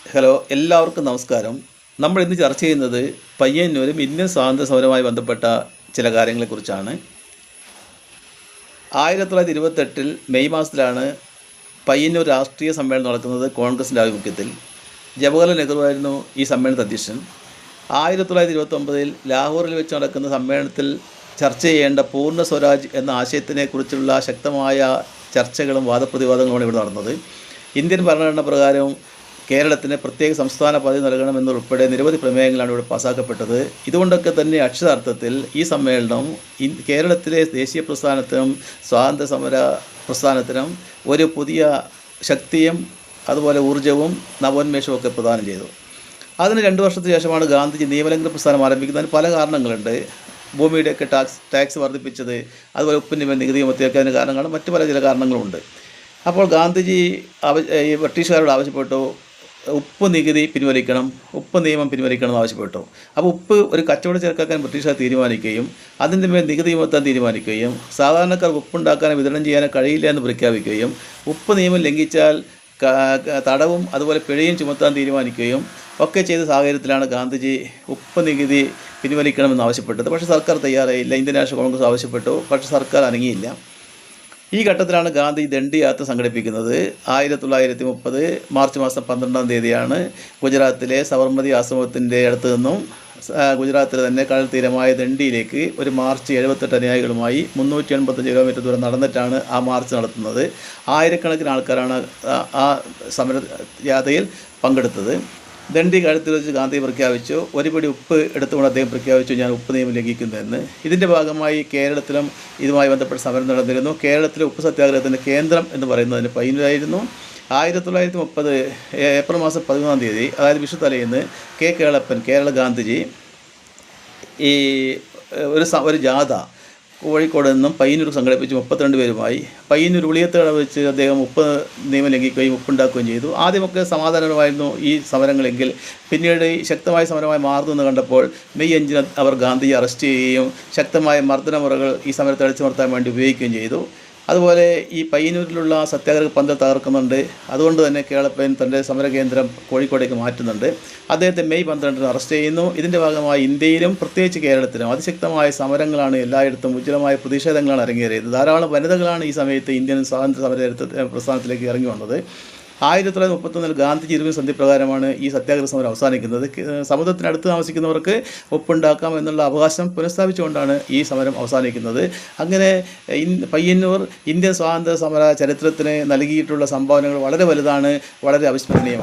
Hello, എല്ലാവർക്കും നമസ്കാരം. നമ്മൾ ഇന്ന് ചർച്ച ചെയ്യുന്നത് പയ്യന്നൂരും ഇന്ത്യൻ സ്വാതന്ത്ര്യ സമരവുമായി ബന്ധപ്പെട്ട ചില കാര്യങ്ങളെക്കുറിച്ചാണ്. 1928 മെയ് മാസത്തിലാണ് പയ്യന്നൂർ രാഷ്ട്രീയ സമ്മേളനം നടക്കുന്നത്. കോൺഗ്രസിൻ്റെ ആഭിമുഖ്യത്തിൽ ജവഹർലാൽ നെഹ്റു ആയിരുന്നു ഈ സമ്മേളനത്തിൻ്റെ അധ്യക്ഷൻ. 1929 ലാഹോറിൽ വെച്ച് നടക്കുന്ന സമ്മേളനത്തിൽ ചർച്ച ചെയ്യേണ്ട പൂർണ്ണ സ്വരാജ് എന്ന ആശയത്തിനെക്കുറിച്ചുള്ള ശക്തമായ ചർച്ചകളും വാദപ്രതിവാദങ്ങളുമാണ് ഇവിടെ നടന്നത്. ഇന്ത്യൻ ഭരണഘടന പ്രകാരം കേരളത്തിന് പ്രത്യേക സംസ്ഥാന പദവി നൽകണമെന്നുൾപ്പെടെ നിരവധി പ്രമേയങ്ങളാണ് ഇവിടെ പാസ്സാക്കപ്പെട്ടത്. ഇതുകൊണ്ടൊക്കെ തന്നെ അക്ഷരാർത്ഥത്തിൽ ഈ സമ്മേളനം കേരളത്തിലെ ദേശീയ പ്രസ്ഥാനത്തിനും സ്വാതന്ത്ര്യ സമര പ്രസ്ഥാനത്തിനും ഒരു പുതിയ ശക്തിയും അതുപോലെ ഊർജ്ജവും നവോന്മേഷവും ഒക്കെ പ്രദാനം ചെയ്തു. അതിന് 2 വർഷത്തിന് ശേഷമാണ് ഗാന്ധിജി നിയമലംഘന പ്രസ്ഥാനം ആരംഭിക്കുന്നതിന് പല കാരണങ്ങളുണ്ട്. ഭൂമിയുടെയൊക്കെ ടാക്സ് വർദ്ധിപ്പിച്ചത്, അതുപോലെ ഉപ്പിൻ്റെ മേൽ നികുതി ചുമത്തിയൊക്കെ അതിന് കാരണങ്ങളും മറ്റു ചില കാരണങ്ങളുമുണ്ട്. അപ്പോൾ ഗാന്ധിജി ഈ ബ്രിട്ടീഷുകാരോട് ആവശ്യപ്പെട്ടു, ഉപ്പ് നികുതി പിൻവലിക്കണം, ഉപ്പ് നിയമം പിൻവലിക്കണം എന്ന് ആവശ്യപ്പെട്ടു. അപ്പോൾ ഉപ്പ് ഒരു കച്ചവട ചരക്കാക്കാൻ ബ്രിട്ടീഷുകാർ തീരുമാനിക്കുകയും അതിൻ്റെ മേൽ നികുതി ചുമത്താൻ തീരുമാനിക്കുകയും സാധാരണക്കാർക്ക് ഉപ്പുണ്ടാക്കാനോ വിതരണം ചെയ്യാനോ കഴിയില്ല എന്ന് പ്രഖ്യാപിക്കുകയും ഉപ്പ് നിയമം ലംഘിച്ചാൽ തടവും അതുപോലെ പിഴയും ചുമത്താൻ തീരുമാനിക്കുകയും ഒക്കെ ചെയ്ത സാഹചര്യത്തിലാണ് ഗാന്ധിജി ഉപ്പ് നികുതി പിൻവലിക്കണമെന്ന് ആവശ്യപ്പെട്ടത്. പക്ഷേ സർക്കാർ തയ്യാറായില്ല. ഇന്ത്യൻ നാഷണൽ കോൺഗ്രസ് ആവശ്യപ്പെട്ടു, പക്ഷേ സർക്കാർ അനങ്ങിയില്ല. ഈ ഘട്ടത്തിലാണ് ഗാന്ധി ദണ്ഡി യാത്ര സംഘടിപ്പിക്കുന്നത്. 1930 മാർച്ച് മാസം 12-ാം തീയതിയാണ് ഗുജറാത്തിലെ സബർമതി ആശ്രമത്തിൻ്റെ അടുത്ത് നിന്നും ഗുജറാത്തിലെ തന്നെ കടൽ തീരമായ ദണ്ഡിയിലേക്ക് ഒരു മാർച്ച് 78 അനുയായികളുമായി 385 കിലോമീറ്റർ ദൂരം നടന്നിട്ടാണ് ആ മാർച്ച് നടത്തുന്നത്. ആയിരക്കണക്കിന് ആൾക്കാരാണ് ആ സമരയാത്രയിൽ പങ്കെടുത്തത്. ദണ്ഡി കഴുത്തിൽ വെച്ച് ഗാന്ധി പ്രഖ്യാപിച്ചു, ഒരു പിടി ഉപ്പ് എടുത്തുകൊണ്ട് അദ്ദേഹം പ്രഖ്യാപിച്ചു, ഞാൻ ഉപ്പ് നിയമം ലംഘിക്കുന്നതെന്ന്. ഇതിൻ്റെ ഭാഗമായി കേരളത്തിലും ഇതുമായി ബന്ധപ്പെട്ട് സമരം നടന്നിരുന്നു. കേരളത്തിലെ ഉപ്പ് സത്യാഗ്രഹത്തിൻ്റെ കേന്ദ്രം എന്ന് പറയുന്നതിന് പയ്യന്നൂരായിരുന്നു. 1930 ഏപ്രിൽ മാസം 13-ാം തീയതി, അതായത് വിഷു തലേന്ന് കേളപ്പൻ, കേരള ഗാന്ധിജി ഈ ഒരു ജാഥ കോഴിക്കോട് നിന്നും പയ്യന്നൂർ സംഘടിപ്പിച്ച് 32 പേരുമായി പയ്യന്നൂർ ഉളിയത്തുകട വെച്ച് അദ്ദേഹം ഉപ്പ് നിയമം ലംഘിക്കുകയും ഉപ്പുണ്ടാക്കുകയും ചെയ്തു. ആദ്യമൊക്കെ സമാധാനപരമായിരുന്നു ഈ സമരങ്ങളെങ്കിൽ പിന്നീട് ശക്തമായ സമരമായി മാറുന്നു കണ്ടപ്പോൾ മെയ് 5-ന് അവർ ഗാന്ധിയെ അറസ്റ്റ് ചെയ്യുകയും ശക്തമായ മർദ്ദനമുറകൾ ഈ സമരത്തെ അടിച്ചമർത്താൻ വേണ്ടി ഉപയോഗിക്കുകയും ചെയ്തു. അതുപോലെ ഈ പയ്യന്നൂരിലുള്ള സത്യാഗ്രഹ പന്തൽ തകർക്കുന്നുണ്ട്. അതുകൊണ്ട് തന്നെ കേളപ്പൻ തൻ്റെ സമരകേന്ദ്രം കോഴിക്കോടേക്ക് മാറ്റുന്നുണ്ട്. അദ്ദേഹത്തെ മെയ് 12-ന് അറസ്റ്റ് ചെയ്യുന്നു. ഇതിൻ്റെ ഭാഗമായി ഇന്ത്യയിലും പ്രത്യേകിച്ച് കേരളത്തിലും അതിശക്തമായ സമരങ്ങളാണ്, എല്ലായിടത്തും ഉജ്ജ്വലമായ പ്രതിഷേധങ്ങളാണ് അരങ്ങേറിയത്. ധാരാളം വനിതകളാണ് ഈ സമയത്ത് ഇന്ത്യൻ സ്വാതന്ത്ര്യ സമര പ്രസ്ഥാനത്തിലേക്ക് ഇറങ്ങി വന്നത്. 1931 ഗാന്ധിജി ഇർവിൻ സന്ധി പ്രകാരമാണ് ഈ സത്യാഗ്രഹ സമരം അവസാനിക്കുന്നത്. സമുദ്രത്തിനടുത്ത് താമസിക്കുന്നവർക്ക് ഒപ്പുണ്ടാക്കാം എന്നുള്ള അവകാശം പുനഃസ്ഥാപിച്ചുകൊണ്ടാണ് ഈ സമരം അവസാനിക്കുന്നത്. അങ്ങനെ പയ്യന്നൂർ ഇന്ത്യൻ സ്വാതന്ത്ര്യ സമര ചരിത്രത്തിന് നൽകിയിട്ടുള്ള സംഭാവനകൾ വളരെ വലുതാണ്, വളരെ അവിസ്മരണീയമാണ്.